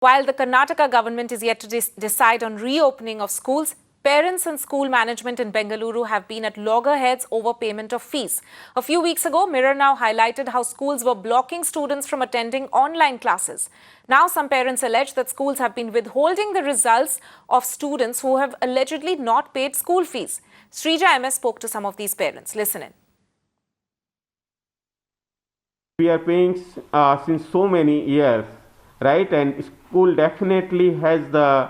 While the Karnataka government is yet to decide on reopening of schools, parents and school management in Bengaluru have been at loggerheads over payment of fees. A few weeks ago, Mirror Now highlighted how schools were blocking students from attending online classes. Now some parents allege that schools have been withholding the results of students who have allegedly not paid school fees. Srija MS spoke to some of these parents. Listen in. We are paying since so many years, right? And school definitely has the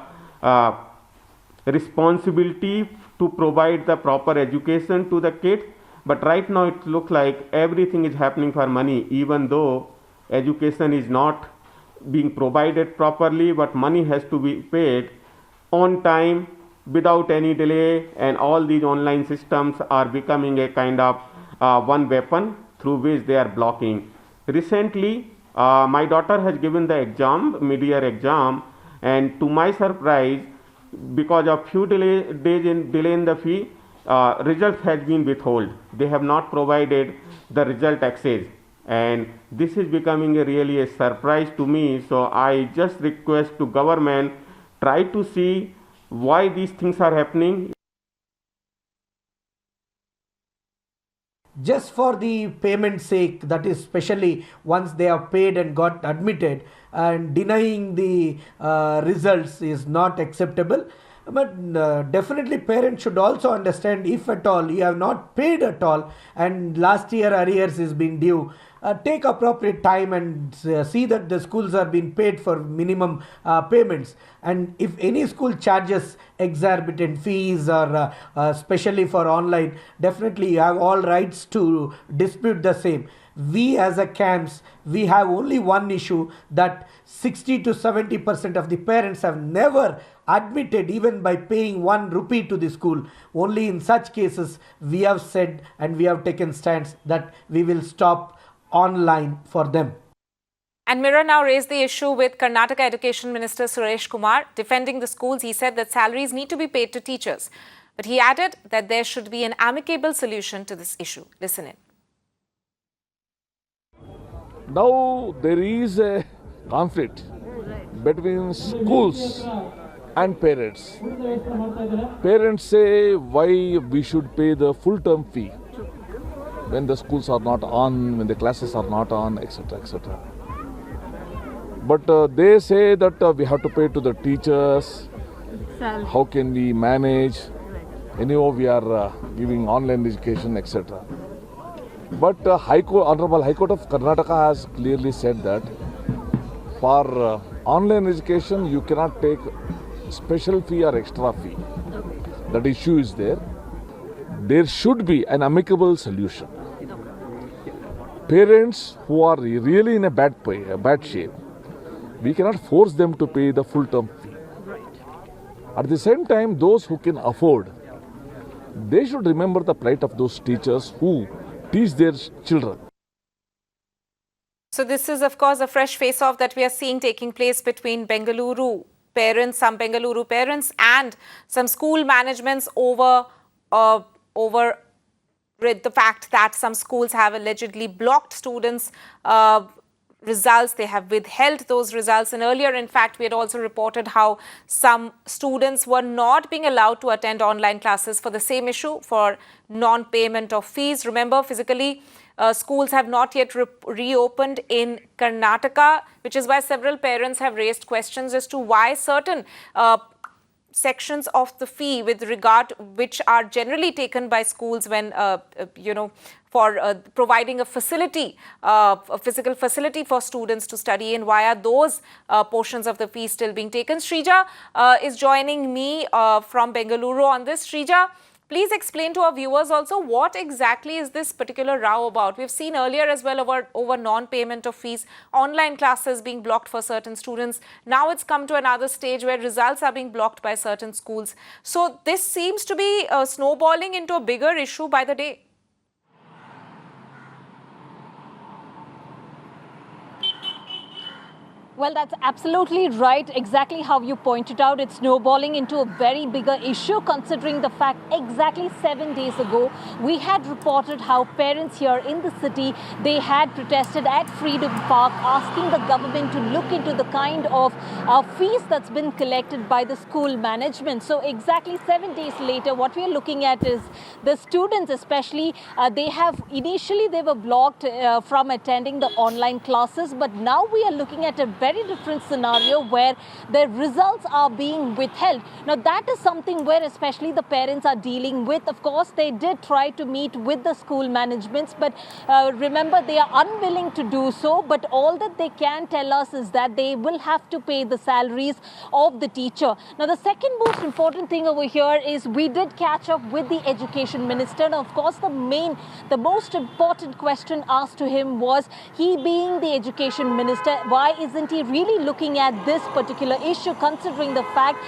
responsibility to provide the proper education to the kids. But right now it looks like everything is happening for money, even though education is not being provided properly, but money has to be paid on time without any delay, and all these online systems are becoming a kind of one weapon through which they are blocking. Recently, my daughter has given the exam, mid-year exam, and to my surprise, because of few delay in the fee, results has been withheld. They have not provided the result access, and this is becoming really a surprise to me. So I just request to government, try to see why these things are happening. Just for the payment's sake, that is especially once they have paid and got admitted, and denying the results is not acceptable. But definitely parents should also understand, if at all you have not paid at all and last year arrears is being due, take appropriate time and see that the schools are being paid for minimum payments. And if any school charges exorbitant fees, or especially for online, definitely you have all rights to dispute the same. We as a camps, we have only one issue, that 60 to 70% of the parents have never admitted even by paying 1 rupee to the school. Only in such cases we have said and we have taken stance that we will stop online for them. And Mirror Now raised the issue with Karnataka Education Minister Suresh Kumar. Defending the schools, he said that salaries need to be paid to teachers. But he added that there should be an amicable solution to this issue. Listen in. Now there is a conflict between schools and parents. Parents say why we should pay the full-term fee when the schools are not on, when the classes are not on, etc., etc. But they say that we have to pay to the teachers. How can we manage? Anyhow, we are giving online education, etc. But Honorable High Court of Karnataka has clearly said that for online education, you cannot take special fee or extra fee. That issue is there. There should be an amicable solution. Parents who are really in a bad shape, we cannot force them to pay the full-term fee. At the same time, those who can afford, they should remember the plight of those teachers who teach their children. So this is, of course, a fresh face-off that we are seeing taking place between Bengaluru parents, some Bengaluru parents, and some school managements over the fact that some schools have allegedly blocked students' results. They have withheld those results. And earlier, in fact, we had also reported how some students were not being allowed to attend online classes for the same issue, for non-payment of fees. Remember, physically, schools have not yet reopened in Karnataka, which is why several parents have raised questions as to why certain sections of the fee with regard which are generally taken by schools when for providing a facility, a physical facility for students to study in, why are those portions of the fee still being taken? Srija is joining me from Bengaluru on this. Srija, please explain to our viewers also what exactly is this particular row about. We've seen earlier as well over non-payment of fees, online classes being blocked for certain students. Now it's come to another stage where results are being blocked by certain schools. So this seems to be snowballing into a bigger issue by the day. Well, that's absolutely right. Exactly how you pointed out, it's snowballing into a very bigger issue, considering the fact exactly 7 days ago, we had reported how parents here in the city, they had protested at Freedom Park, asking the government to look into the kind of fees that's been collected by the school management. So exactly 7 days later, what we are looking at is the students, especially, they were blocked from attending the online classes, but now we are looking at a very different scenario where the results are being withheld. Now that is something where especially the parents are dealing with. Of course, they did try to meet with the school managements, but remember, they are unwilling to do so. But all that they can tell us is that they will have to pay the salaries of the teacher. Now the second most important thing over here is we did catch up with the education minister. Now, of course, the most important question asked to him was, he being the education minister, why isn't he really looking at this particular issue, considering the fact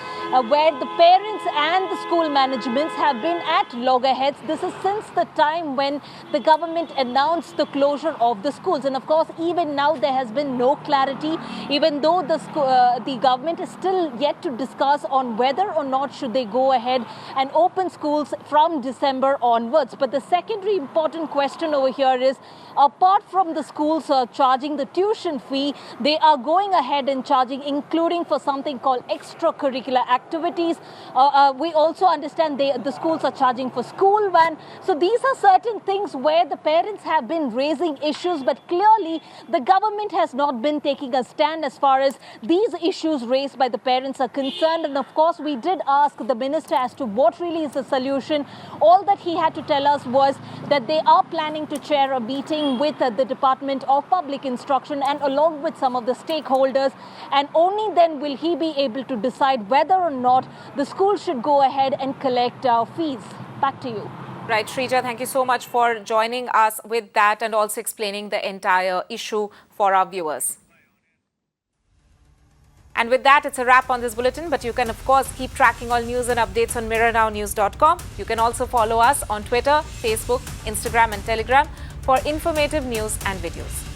where the parents and the school managements have been at loggerheads. This is since the time when the government announced the closure of the schools. And of course, even now there has been no clarity, even though the government is still yet to discuss on whether or not should they go ahead and open schools from December onwards. But the secondary important question over here is, apart from the schools charging the tuition fee, they are going ahead and charging, including for something called extracurricular activities. We also understand the schools are charging for school van. So these are certain things where the parents have been raising issues, but clearly the government has not been taking a stand as far as these issues raised by the parents are concerned. And of course, we did ask the minister as to what really is the solution. All that he had to tell us was that they are planning to chair a meeting with the Department of Public Instruction and along with some of the stakeholders, and only then will he be able to decide whether or not the school should go ahead and collect fees. Back to you. Right, Shrija, thank you so much for joining us with that and also explaining the entire issue for our viewers. And with that, it's a wrap on this bulletin, but you can, of course, keep tracking all news and updates on mirrornownews.com. You can also follow us on Twitter, Facebook, Instagram and Telegram for informative news and videos.